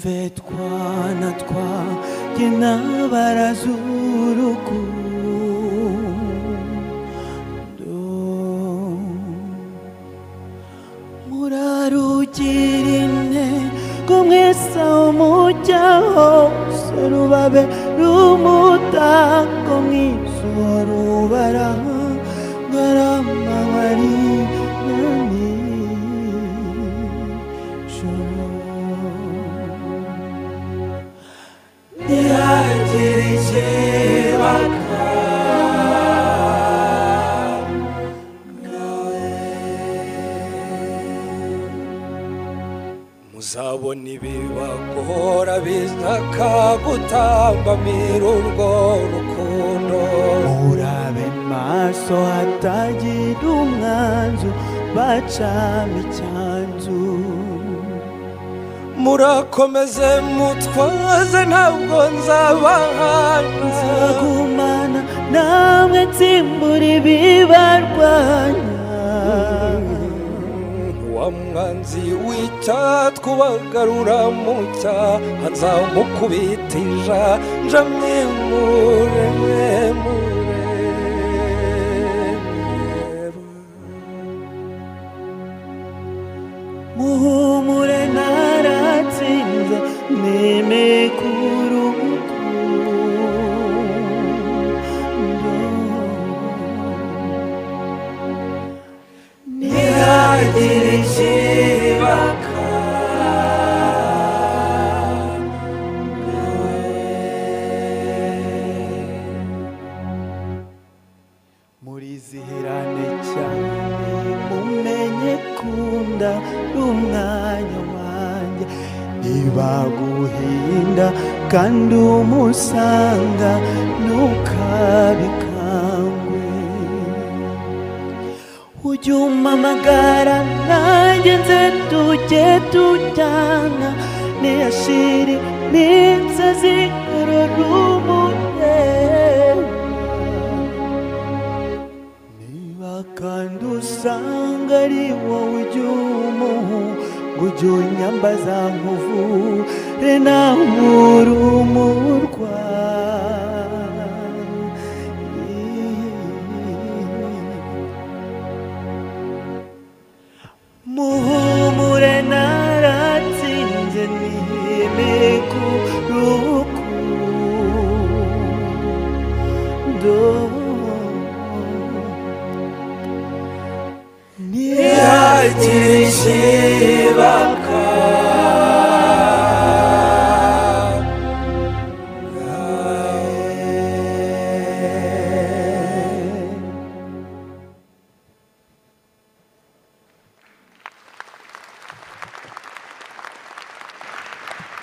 Umve twana twanjye n'abaraza urukundo, murarugira intego mwese aho mujya hose, rubabe rumutako mwiza rubara ngaramabari nijoro. Ntihagire ikibaka muzabona ibibagora bizakagutambamira urwo rukundo. Murabe maso hatagira umwanzu bacamo icyanzu, murakomeze mutwaze ntabwo nzabahana, nzagumana namwe nsimbura ibibarwanya. Wa mwanzi w'icyatwa ubagarura mu cyaha, nzamukubita ijanja mwimure. Muhumure naratsinze nemekuru ntihagire ikibaka murizihirane cyane, mumenye kunda umwanya wanjye, ntibaguhinda kandi umusanga ntukabikangwe. Ujye umpamagara nanjye nze tujye tujyana, ntiyashire n'insazi ururumureba. Niba kandi usanga ari wowe ujye umuhungu, ujye unyambaza nkuvure nawe umurwa. Muhumure naratsinze nimeka urukundo, ntihagire